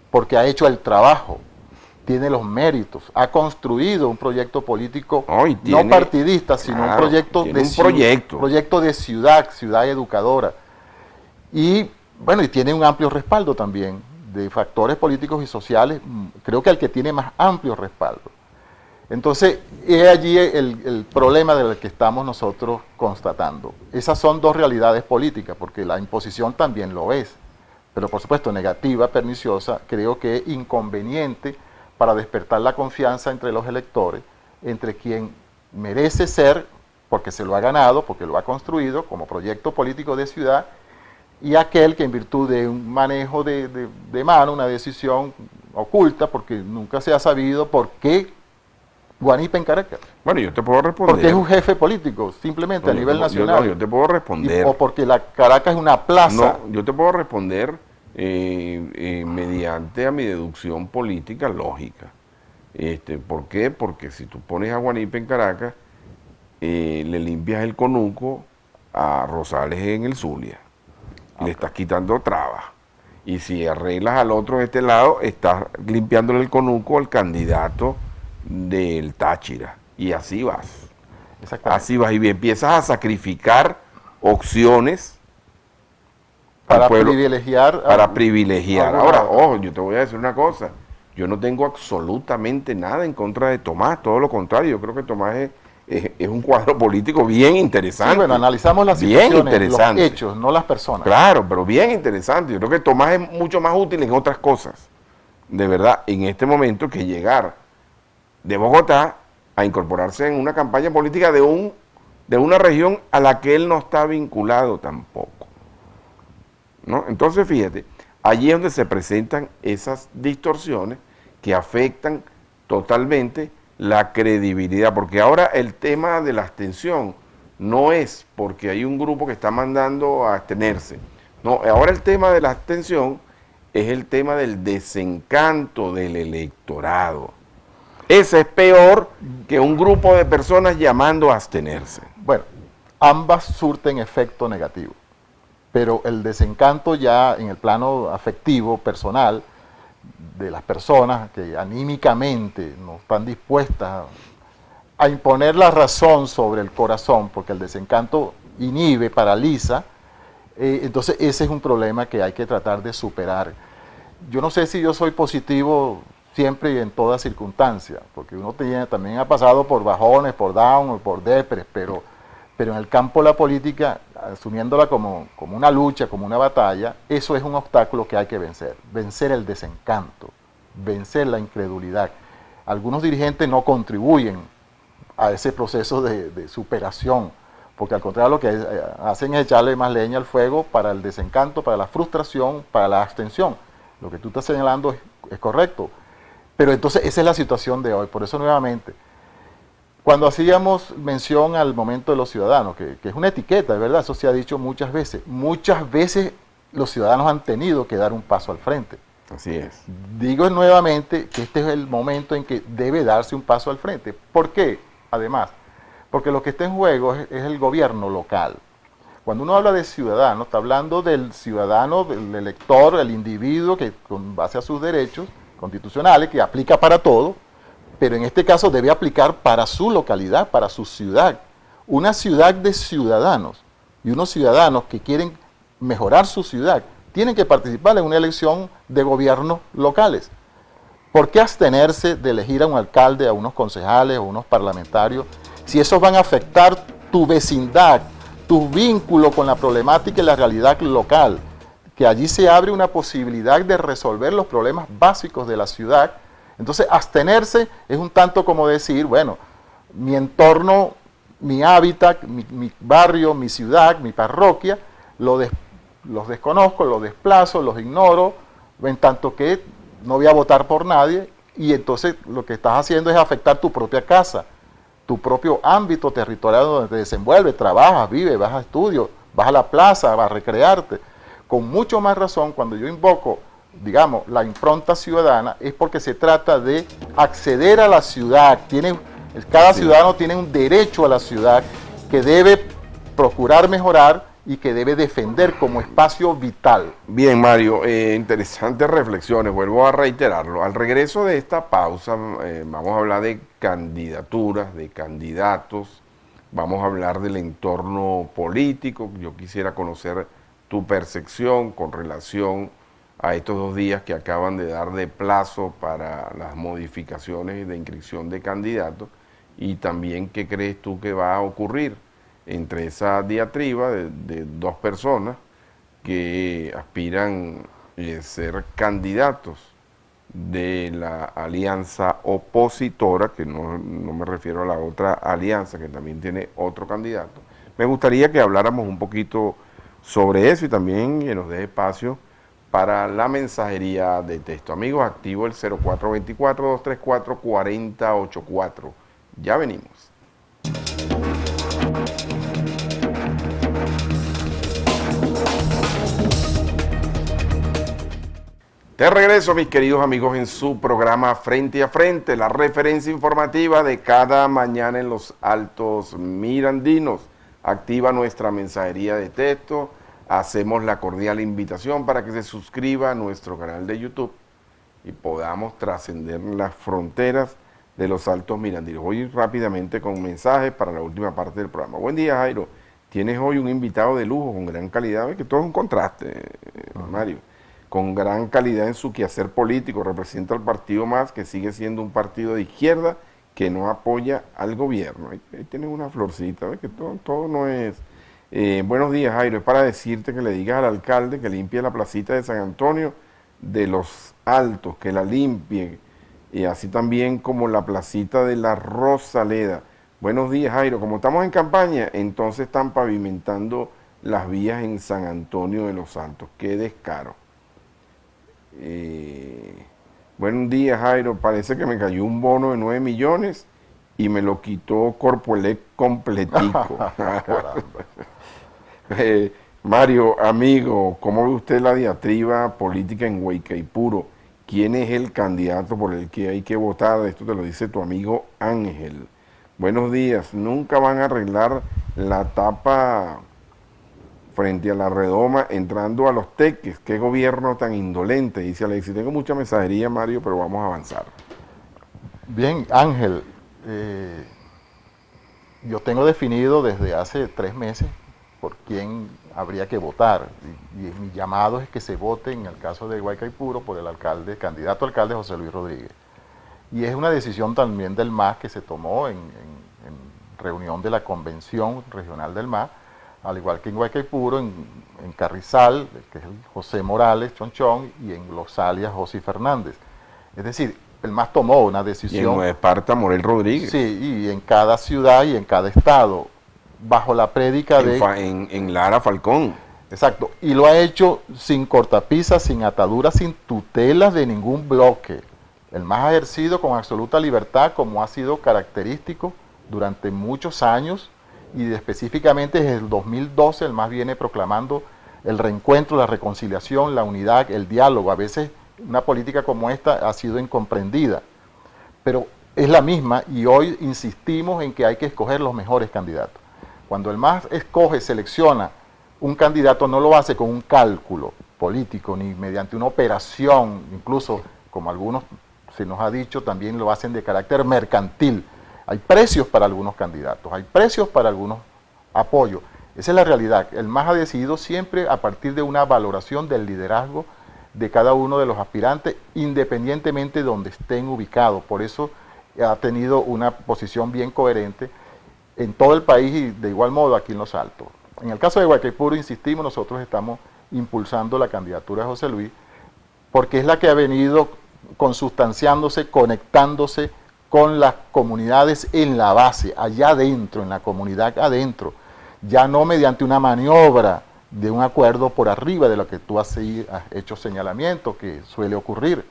porque ha hecho el trabajo, tiene los méritos, ha construido un proyecto político no partidista, sino un proyecto de ciudad educadora. Y bueno, y tiene un amplio respaldo también de factores políticos y sociales, creo que el que tiene más amplio respaldo. Entonces, es allí el problema del que estamos nosotros constatando. Esas son dos realidades políticas, porque la imposición también lo es, pero por supuesto negativa, perniciosa, creo que es inconveniente para despertar la confianza entre los electores, entre quien merece ser, porque se lo ha ganado, porque lo ha construido como proyecto político de ciudad, y aquel que en virtud de un manejo de mano, una decisión oculta, porque nunca se ha sabido por qué Guanipa en Caracas. Bueno, yo te puedo responder. Porque es un jefe político, simplemente No, a nivel nacional. yo te puedo responder. O porque la Caracas es una plaza. No, yo te puedo responder mediante a mi deducción política lógica. ¿Por qué? Porque si tú pones a Guanipa en Caracas, le limpias el conuco a Rosales en el Zulia. Le estás quitando trabas. Y si arreglas al otro de este lado, estás limpiándole el conuco al candidato del Táchira. Y así vas. Así vas. Y empiezas a sacrificar opciones para pueblo, privilegiar. Para privilegiar. Ahora, ojo, yo te voy a decir una cosa. Yo no tengo absolutamente nada en contra de Tomás, todo lo contrario. Yo creo que Tomás es un cuadro político bien interesante. Sí, bueno, analizamos las situaciones, los hechos, no las personas. Claro, pero bien interesante. Yo creo que Tomás es mucho más útil en otras cosas. De verdad, en este momento que llegar de Bogotá a incorporarse en una campaña política de una región a la que él no está vinculado tampoco, ¿no? Entonces, fíjate, allí es donde se presentan esas distorsiones que afectan totalmente la credibilidad, porque ahora el tema de la abstención no es porque hay un grupo que está mandando a abstenerse, no, ahora el tema de la abstención es el tema del desencanto del electorado. Ese es peor que un grupo de personas llamando a abstenerse. Bueno, ambas surten efecto negativo, pero el desencanto ya en el plano afectivo, personal, de las personas que anímicamente no están dispuestas a imponer la razón sobre el corazón, porque el desencanto inhibe, paraliza, entonces ese es un problema que hay que tratar de superar. Yo no sé si yo soy positivo siempre y en toda circunstancia, porque uno también ha pasado por bajones, por down, por depres, pero en el campo de la política, asumiéndola como una lucha, como una batalla, eso es un obstáculo que hay que vencer el desencanto, vencer la incredulidad. Algunos dirigentes no contribuyen a ese proceso de superación, porque al contrario lo que hacen es echarle más leña al fuego para el desencanto, para la frustración, para la abstención. Lo que tú estás señalando es correcto. Pero entonces esa es la situación de hoy. Por eso nuevamente, cuando hacíamos mención al momento de los ciudadanos, que es una etiqueta, de verdad, eso se ha dicho muchas veces los ciudadanos han tenido que dar un paso al frente. Así es. Digo nuevamente que este es el momento en que debe darse un paso al frente. ¿Por qué? Además, porque lo que está en juego es el gobierno local. Cuando uno habla de ciudadano, está hablando del ciudadano, del elector, el individuo que con base a sus derechos constitucionales, que aplica para todo, pero en este caso debe aplicar para su localidad, para su ciudad. Una ciudad de ciudadanos y unos ciudadanos que quieren mejorar su ciudad tienen que participar en una elección de gobiernos locales. ¿Por qué abstenerse de elegir a un alcalde, a unos concejales o unos parlamentarios, si esos van a afectar tu vecindad, tu vínculo con la problemática y la realidad local? Que allí se abre una posibilidad de resolver los problemas básicos de la ciudad. Entonces, abstenerse es un tanto como decir, bueno, mi entorno, mi hábitat, mi barrio, mi ciudad, mi parroquia, los desconozco, los desplazo, los ignoro, en tanto que no voy a votar por nadie, y entonces lo que estás haciendo es afectar tu propia casa, tu propio ámbito territorial donde te desenvuelves, trabajas, vives, vas a estudios, vas a la plaza, vas a recrearte. Con mucho más razón, cuando yo invoco, digamos, la impronta ciudadana, es porque se trata de acceder a la ciudad. Cada ciudadano tiene un derecho a la ciudad que debe procurar mejorar y que debe defender como espacio vital. Bien, Mario, interesantes reflexiones, vuelvo a reiterarlo. Al regreso de esta pausa, vamos a hablar de candidaturas, de candidatos, vamos a hablar del entorno político. Yo quisiera conocer tu percepción con relación a estos 2 días que acaban de dar de plazo para las modificaciones de inscripción de candidatos, y también qué crees tú que va a ocurrir entre esa diatriba de 2 personas que aspiran a ser candidatos de la alianza opositora, que no me refiero a la otra alianza que también tiene otro candidato. Me gustaría que habláramos un poquito sobre eso y también que nos dé espacio para la mensajería de texto. Amigos, activo el 0424-234-4084. Ya venimos. De regreso, mis queridos amigos, en su programa Frente a Frente, la referencia informativa de cada mañana en los Altos Mirandinos. Activa nuestra mensajería de texto, hacemos la cordial invitación para que se suscriba a nuestro canal de YouTube y podamos trascender las fronteras de los Altos Mirandinos. Voy rápidamente con mensajes para la última parte del programa. Buen día, Jairo. Tienes hoy un invitado de lujo con gran calidad, que todo es un contraste, Mario. Con gran calidad en su quehacer político, representa al partido MAS, que sigue siendo un partido de izquierda que no apoya al gobierno. Ahí tienes una florcita, ¿ves? Que todo no es... buenos días, Jairo. Es para decirte que le digas al alcalde que limpie la placita de San Antonio de los Altos, que la limpie, y así también como la placita de la Rosaleda. Buenos días, Jairo. Como estamos en campaña, entonces están pavimentando las vías en San Antonio de los Altos. Qué descaro. Buen día, Jairo. Parece que me cayó un bono de 9 millones y me lo quitó Corpoelec completico. Mario, amigo, ¿cómo ve usted la diatriba política en Guaycaipuro? ¿Quién es el candidato por el que hay que votar? Esto te lo dice tu amigo Ángel. Buenos días. Nunca van a arreglar la tapa frente a la redoma entrando a los teques. Qué gobierno tan indolente, dice Alexis. Tengo mucha mensajería, Mario, pero vamos a avanzar. Bien, Ángel, yo tengo definido desde hace 3 meses por quién habría que votar, y mi llamado es que se vote en el caso de Guaycaipuro por el alcalde, candidato alcalde José Luis Rodríguez. Y es una decisión también del MAS que se tomó en reunión de la Convención Regional del MAS, al igual que en Guaycaipuro, en Carrizal, que es el José Morales Chonchón, y en Los Alias José Fernández. Es decir, el MAS tomó una decisión. Y en Nueva Esparta, Morel Rodríguez. Sí, y en cada ciudad y en cada estado, bajo la prédica en Lara Falcón. Exacto, y lo ha hecho sin cortapisas, sin ataduras, sin tutelas de ningún bloque. El MAS ha ejercido con absoluta libertad, como ha sido característico durante muchos años, y específicamente desde el 2012 el MAS viene proclamando el reencuentro, la reconciliación, la unidad, el diálogo. A veces una política como esta ha sido incomprendida, pero es la misma, y hoy insistimos en que hay que escoger los mejores candidatos. Cuando el MAS escoge, selecciona un candidato, no lo hace con un cálculo político, ni mediante una operación, incluso como algunos se nos ha dicho, también lo hacen de carácter mercantil. Hay precios para algunos candidatos, hay precios para algunos apoyos. Esa es la realidad. El MAS ha decidido siempre a partir de una valoración del liderazgo de cada uno de los aspirantes, independientemente de donde estén ubicados. Por eso ha tenido una posición bien coherente en todo el país y de igual modo aquí en Los Altos. En el caso de Guaycaipuro, insistimos, nosotros estamos impulsando la candidatura de José Luis, porque es la que ha venido consustanciándose, conectándose con las comunidades en la base, allá adentro, en la comunidad adentro, ya no mediante una maniobra de un acuerdo por arriba de lo que tú has hecho señalamiento, que suele ocurrir.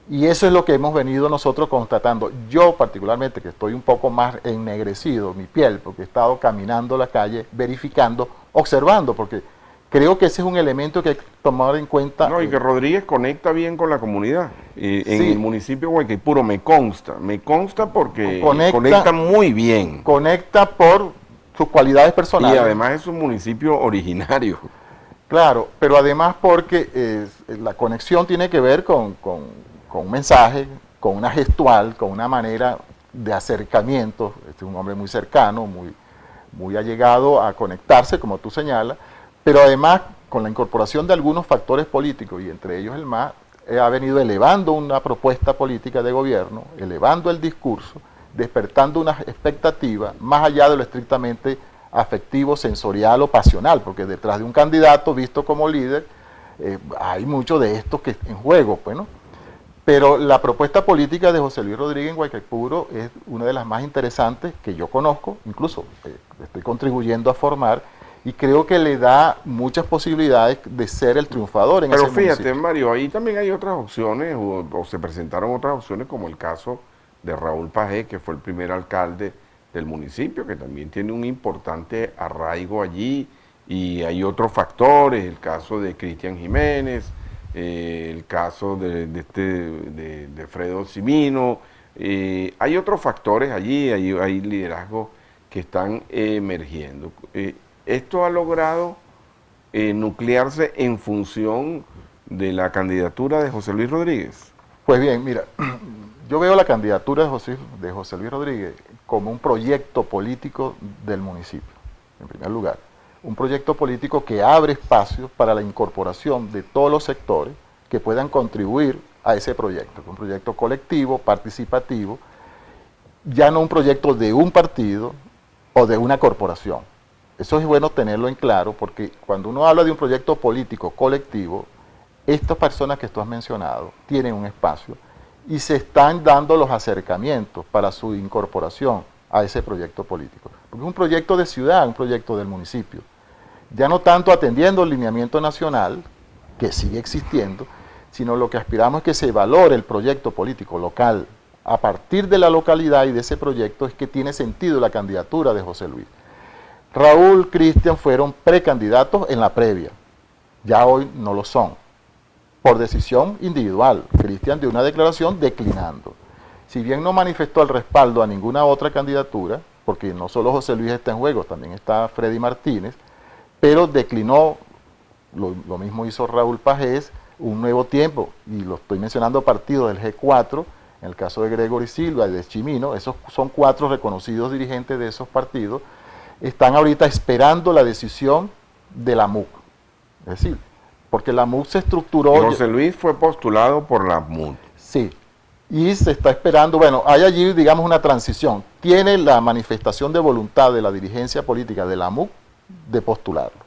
Y eso es lo que hemos venido nosotros constatando. Yo particularmente, que estoy un poco más ennegrecido, mi piel, porque he estado caminando la calle, verificando, observando, porque creo que ese es un elemento que hay que tomar en cuenta. No, y que Rodríguez conecta bien con la comunidad. En el municipio de Guaycaipuro me consta porque conecta muy bien. Conecta por sus cualidades personales. Y además es un municipio originario. Claro, pero además porque la conexión tiene que ver con un mensaje, con una gestual, con una manera de acercamiento. Este es un hombre muy cercano, muy allegado a conectarse, como tú señalas, pero además con la incorporación de algunos factores políticos, y entre ellos el MAS, ha venido elevando una propuesta política de gobierno, elevando el discurso, despertando una expectativa más allá de lo estrictamente afectivo, sensorial o pasional, porque detrás de un candidato visto como líder hay mucho de esto que en juego, pues, ¿no? Pero la propuesta política de José Luis Rodríguez en Guaycapuro es una de las más interesantes que yo conozco, incluso estoy contribuyendo a formar, y creo que le da muchas posibilidades de ser el triunfador en ese municipio. Pero fíjate, Mario, ahí también hay otras opciones, o se presentaron otras opciones, como el caso de Raúl Pagés, que fue el primer alcalde del municipio, que también tiene un importante arraigo allí, y hay otros factores, el caso de Cristian Jiménez, el caso de Fredo Cimino, hay otros factores allí, hay liderazgos que están emergiendo. Esto ha logrado nuclearse en función de la candidatura de José Luis Rodríguez. Pues bien, mira, yo veo la candidatura de José Luis Rodríguez como un proyecto político del municipio, en primer lugar. Un proyecto político que abre espacios para la incorporación de todos los sectores que puedan contribuir a ese proyecto, un proyecto colectivo, participativo, ya no un proyecto de un partido o de una corporación. Eso es bueno tenerlo en claro, porque cuando uno habla de un proyecto político colectivo, estas personas que tú has mencionado tienen un espacio y se están dando los acercamientos para su incorporación a ese proyecto político. Porque es un proyecto de ciudad, un proyecto del municipio. Ya no tanto atendiendo el lineamiento nacional, que sigue existiendo, sino lo que aspiramos es que se valore el proyecto político local. A partir de la localidad y de ese proyecto es que tiene sentido la candidatura de José Luis. Raúl, Cristian fueron precandidatos en la previa, ya hoy no lo son, por decisión individual. Cristian dio una declaración declinando. Si bien no manifestó el respaldo a ninguna otra candidatura, porque no solo José Luis está en juego, también está Freddy Martínez, pero declinó, lo mismo hizo Raúl Pagés, un nuevo tiempo, y lo estoy mencionando partidos del G4, en el caso de Gregory Silva y de Chimino, esos son 4 reconocidos dirigentes de esos partidos, están ahorita esperando la decisión de la MUC. Es decir, porque la MUC se estructuró... Y José Luis fue postulado por la MUC. Sí, y se está esperando, bueno, hay allí, digamos, una transición. Tiene la manifestación de voluntad de la dirigencia política de la MUC de postularlo.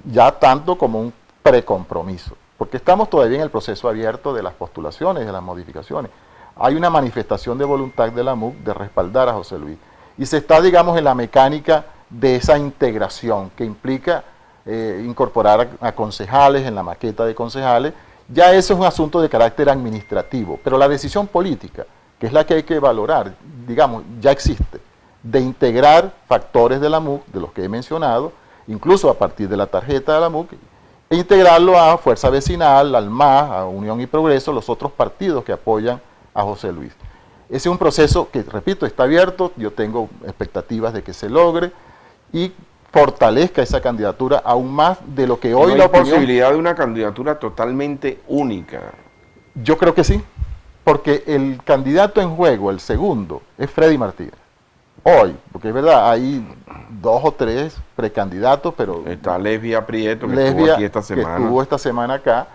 Ya tanto como un precompromiso, porque estamos todavía en el proceso abierto de las postulaciones, de las modificaciones. Hay una manifestación de voluntad de la MUC de respaldar a José Luis. Y se está, digamos, en la mecánica de esa integración que implica incorporar a concejales en la maqueta de concejales. Ya eso es un asunto de carácter administrativo, pero la decisión política, que es la que hay que valorar, digamos, ya existe, de integrar factores de la MUC, de los que he mencionado, incluso a partir de la tarjeta de la MUC, e integrarlo a Fuerza Vecinal, al MAS, a Unión y Progreso, los otros partidos que apoyan a José Luis. Ese es un proceso que, repito, está abierto, yo tengo expectativas de que se logre y fortalezca esa candidatura aún más de lo que hoy ¿No la hay opinión... posibilidad de una candidatura totalmente única? Yo creo que sí, porque el candidato en juego, el segundo, es Freddy Martínez. Hoy, porque es verdad, hay 2 o 3 precandidatos, pero... Está Lesbia Prieto, que estuvo aquí esta semana. Que estuvo esta semana acá,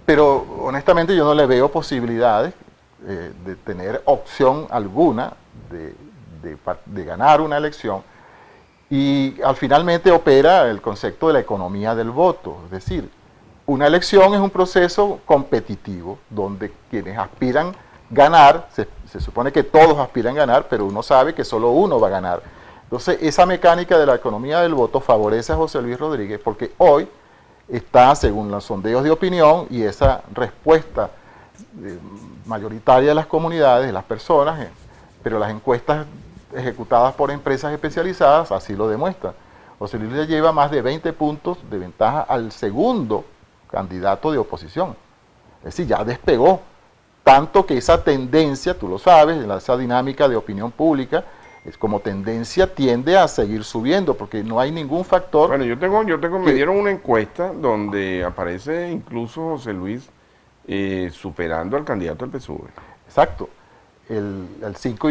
pero honestamente yo no le veo posibilidades de tener opción alguna de ganar una elección, y finalmente opera el concepto de la economía del voto, es decir, una elección es un proceso competitivo donde quienes aspiran ganar, se supone que todos aspiran ganar, pero uno sabe que solo uno va a ganar. Entonces esa mecánica de la economía del voto favorece a José Luis Rodríguez porque hoy está, según los sondeos de opinión y esa respuesta mayoritaria de las comunidades, de las personas, pero las encuestas ejecutadas por empresas especializadas así lo demuestran. José Luis le lleva más de 20 puntos de ventaja al segundo candidato de oposición. Es decir, ya despegó. Tanto que esa tendencia, tú lo sabes, esa dinámica de opinión pública, es como tendencia tiende a seguir subiendo, porque no hay ningún factor... Bueno, me dieron una encuesta donde aparece incluso José Luis superando al candidato del PSUV. Exacto. Del 5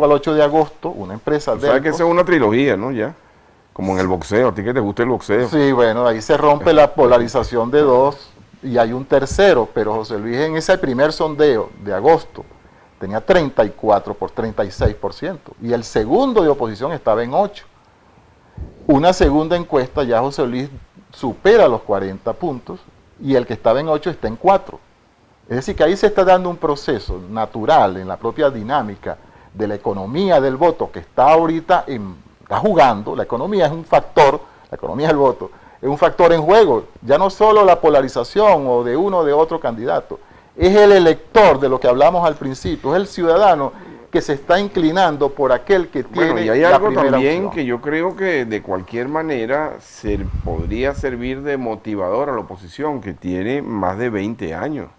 al 8 de agosto, una empresa... ¿Sabes que esa es una trilogía, no? Ya. Como en el boxeo, a ti que te gusta el boxeo. Sí, bueno, ahí se rompe la polarización de dos y hay un tercero, pero José Luis en ese primer sondeo de agosto tenía 34 por 36% y el segundo de oposición estaba en 8. Una segunda encuesta ya José Luis supera los 40 puntos y el que estaba en 8 está en 4. Es decir, que ahí se está dando un proceso natural en la propia dinámica de la economía del voto que está ahorita está jugando. La economía es un factor, la economía del voto es un factor en juego. Ya no solo la polarización o de uno o de otro candidato, es el elector de lo que hablamos al principio, es el ciudadano que se está inclinando por aquel que tiene Bueno, y hay la algo primera también opción. que yo creo que de cualquier manera podría servir de motivador a la oposición, que tiene más de 20 años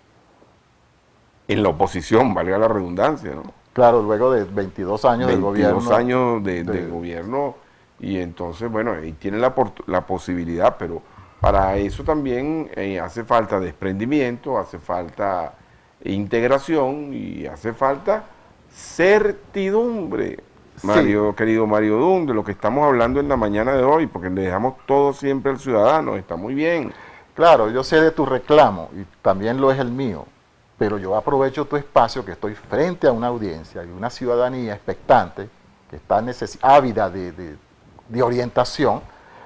en la oposición, valga la redundancia, ¿no? Claro, luego de 22 años del 22 gobierno. años de gobierno, y entonces, bueno, ahí tiene la posibilidad, pero para eso también hace falta desprendimiento, hace falta integración y hace falta certidumbre, Sí, querido Mario Dun, de lo que estamos hablando en la mañana de hoy, porque le dejamos todo siempre al ciudadano, está muy bien. claro, yo sé de tu reclamo y también lo es el mío, pero yo aprovecho tu espacio que estoy frente a una audiencia y una ciudadanía expectante que está ávida de orientación,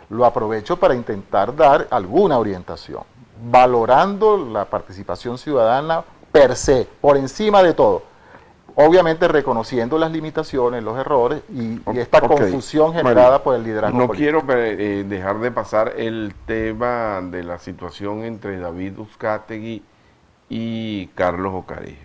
lo aprovecho para intentar dar alguna orientación, valorando la participación ciudadana per se, por encima de todo. Obviamente reconociendo las limitaciones, los errores y esta Ok, confusión Mario, generada por el liderazgo no político. quiero dejar de pasar el tema de la situación entre David Uzcategui y Carlos Ocarí.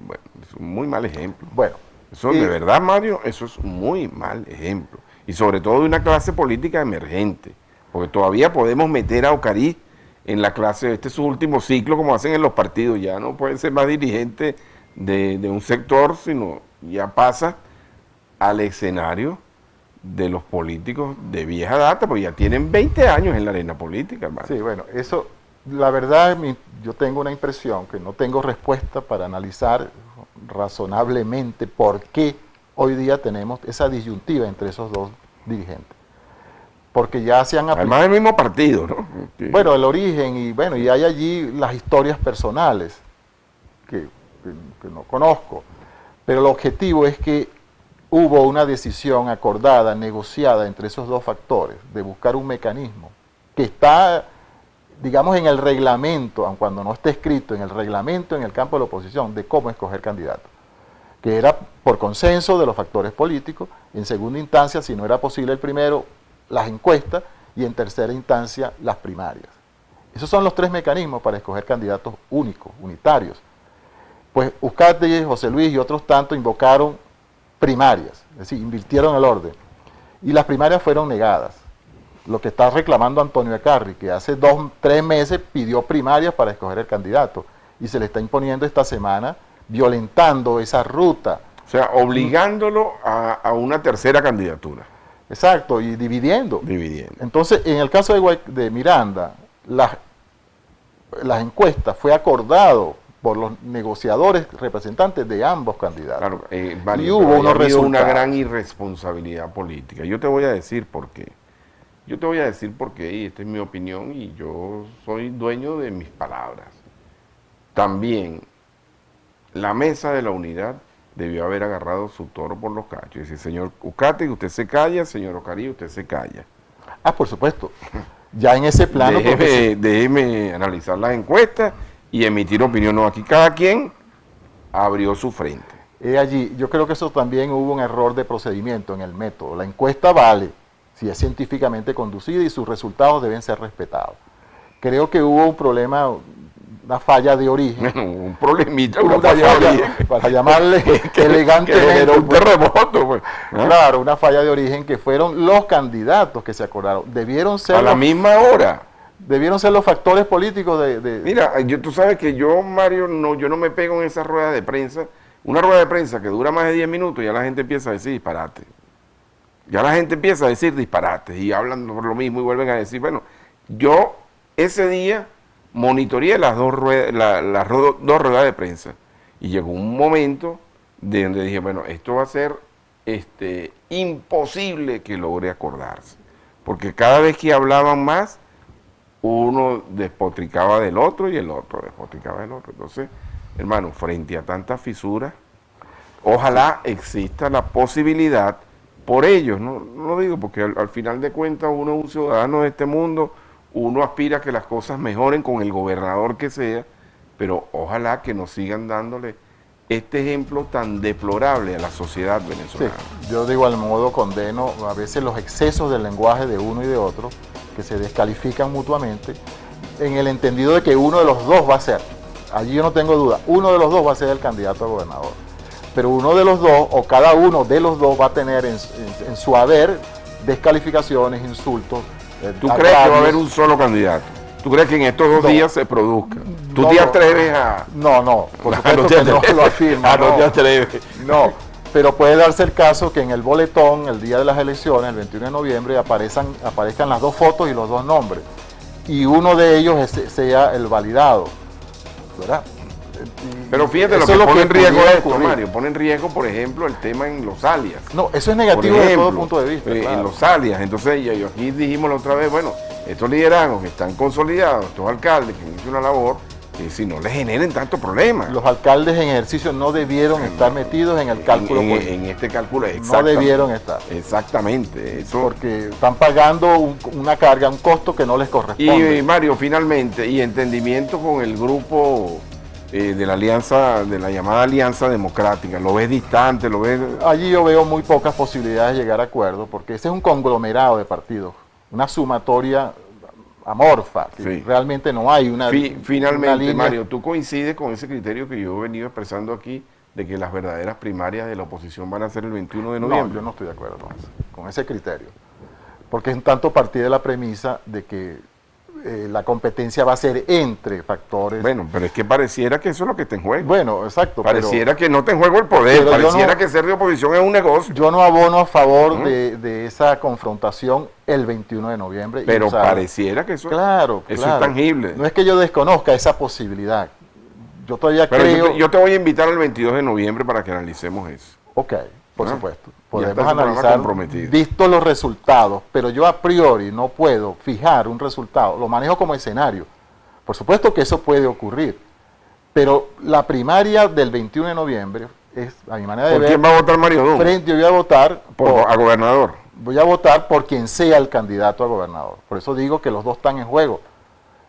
Bueno, es un muy mal ejemplo. Bueno, Eso de verdad, Mario, eso es un muy mal ejemplo. Y sobre todo de una clase política emergente. Porque todavía podemos meter a Ocarí en la clase, este es su último ciclo, como hacen en los partidos. Ya no puede ser más dirigente de un sector, sino ya pasa al escenario de los políticos de vieja data, porque ya tienen 20 años en la arena política, hermano. sí, bueno, eso, la verdad, yo tengo una impresión que no tengo respuesta para analizar razonablemente por qué hoy día tenemos esa disyuntiva entre esos dos dirigentes. Porque ya se han Además del mismo partido, ¿no? bueno, el origen y bueno, y hay allí las historias personales que no conozco. Pero el objetivo es que hubo una decisión acordada, negociada entre esos dos factores, de buscar un mecanismo que está, digamos, en el reglamento, aun cuando no esté escrito, en el reglamento en el campo de la oposición, de cómo escoger candidatos, que era por consenso de los factores políticos, en segunda instancia, si no era posible el primero, las encuestas, y en tercera instancia, las primarias. Esos son los tres mecanismos para escoger candidatos únicos, unitarios. Pues Uzcategui, José Luis y otros tantos invocaron primarias, es decir, invirtieron el orden. Y las primarias fueron negadas. Lo que está reclamando Antonio Ecarri, que hace 3 meses pidió primarias para escoger el candidato, y se le está imponiendo esta semana, violentando esa ruta. O sea, obligándolo a una tercera candidatura. Exacto, y dividiendo. Dividiendo. Entonces, en el caso de Miranda, las encuestas fue acordado por los negociadores representantes de ambos candidatos. Claro, Mario, y hubo pero unos ha habido una resultados. gran irresponsabilidad política. Yo te voy a decir por qué. Yo te voy a decir por qué, y esta es mi opinión, y yo soy dueño de mis palabras. También, la mesa de la unidad debió haber agarrado su toro por los cachos. Y decir, señor Uzcategui, usted se calla, señor Ocarí, usted se calla. Ah, por supuesto. Ya en ese plano... Déjeme analizar las encuestas y emitir opinión. No, aquí cada quien abrió su frente. allí, yo creo que eso también hubo un error de procedimiento en el método. La encuesta vale si es científicamente conducida y sus resultados deben ser respetados. Creo que hubo un problema, una falla de origen. Bueno, un problemita, Una falla, para llamarle elegantemente. Que generó un terremoto, pues. ¿Ah? Claro, una falla de origen que fueron los candidatos que se acordaron. Debieron ser a la misma hora. Debieron ser los factores políticos de... Mira, tú sabes que yo, Mario, yo no me pego en esa rueda de prensa. Una rueda de prensa que dura más de 10 minutos, ya la gente empieza a decir disparate. Ya la gente empieza a decir disparates y hablan por lo mismo y vuelven a decir, bueno, yo ese día monitoreé las dos ruedas de prensa y llegó un momento de donde dije, bueno, esto va a ser imposible que logre acordarse, porque cada vez que hablaban más, uno despotricaba del otro y el otro despotricaba del otro. Entonces, hermano, frente a tantas fisuras, ojalá exista la posibilidad por ellos, no lo digo porque al final de cuentas uno es un ciudadano de este mundo, uno aspira a que las cosas mejoren con el gobernador que sea, pero ojalá que nos sigan dándole este ejemplo tan deplorable a la sociedad venezolana. Sí, yo de igual modo condeno a veces los excesos del lenguaje de uno y de otro, que se descalifican mutuamente, en el entendido de que uno de los dos va a ser, allí yo no tengo duda, uno de los dos va a ser el candidato a gobernador, pero uno de los dos, o cada uno de los dos va a tener en su haber descalificaciones, insultos. ¿Tú crees que va a haber un solo candidato? ¿Tú crees que en estos 2 días se produzca? ¿Tú te atreves a...? No, por supuesto que no lo afirmo. No te atreves. No, pero puede darse el caso que en el boletón, el día de las elecciones, el 21 de noviembre, aparezcan las 2 fotos y los 2 nombres. Y uno de ellos sea el validado, ¿verdad? Pero fíjate lo que pone en riesgo esto, Mario. Pone en riesgo, por ejemplo, el tema en los alias. No, eso es negativo de todo punto de vista. En los alias. Entonces, yo aquí dijimos la otra vez, bueno, estos liderazgos que están consolidados, estos alcaldes que han hecho una labor, si no les generen tantos problemas. Los alcaldes en ejercicio no debieron estar metidos en el cálculo político. En este cálculo, no debieron estar. Exactamente. Eso. Porque están pagando una carga, un costo que no les corresponde. Y Mario, finalmente, y entendimiento con el grupo de la alianza, de la llamada Alianza Democrática, ¿lo ves distante? ¿Lo ves? Allí yo veo muy pocas posibilidades de llegar a acuerdo, porque ese es un conglomerado de partidos, una sumatoria amorfa, que sí. Realmente no hay una finalmente, una línea. Mario, ¿tú coincides con ese criterio que yo he venido expresando aquí, de que las verdaderas primarias de la oposición van a ser el 21 de noviembre? No, yo no estoy de acuerdo con ese criterio, porque en tanto partí de la premisa de que la competencia va a ser entre factores. Bueno, pero es que pareciera que eso es lo que está en juego. Bueno, exacto. Pareciera que no está en juego el poder, pareciera que ser de oposición es un negocio. Yo no abono a favor de esa confrontación el 21 de noviembre. Pero pareciera que eso es tangible. No es que yo desconozca esa posibilidad. Yo todavía creo... Yo te voy a invitar el 22 de noviembre para que analicemos eso. Ok, por supuesto. Podemos analizar, visto los resultados, pero yo a priori no puedo fijar un resultado, lo manejo como escenario. Por supuesto que eso puede ocurrir, pero la primaria del 21 de noviembre es, a mi manera de ver... ¿Por quién va a votar Mario Dumas? Yo voy a votar a gobernador. Voy a votar por quien sea el candidato a gobernador. Por eso digo que los dos están en juego,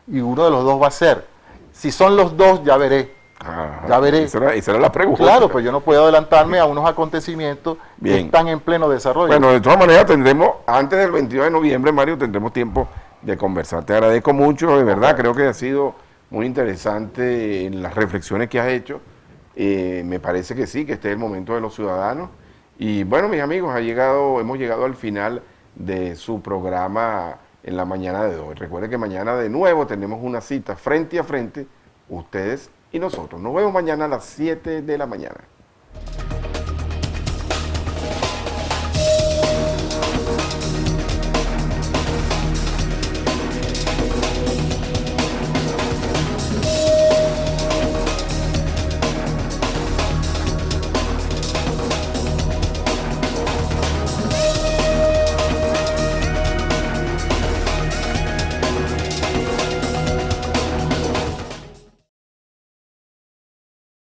y uno de los dos va a ser. Si son los dos, ya veré. Ajá, ya veré. Esa era la pregunta. Claro, pues yo no puedo adelantarme a unos acontecimientos que están en pleno desarrollo. Bueno, de todas maneras tendremos, antes del 22 de noviembre, Mario, tendremos tiempo de conversar. Te agradezco mucho, de verdad, creo que ha sido muy interesante en las reflexiones que has hecho. Me parece que sí, que este es el momento de los ciudadanos. Y bueno, mis amigos, hemos llegado al final de su programa en la mañana de hoy. Recuerden que mañana de nuevo tenemos una cita frente a frente, ustedes y nosotros. Nos vemos mañana a las 7 de la mañana.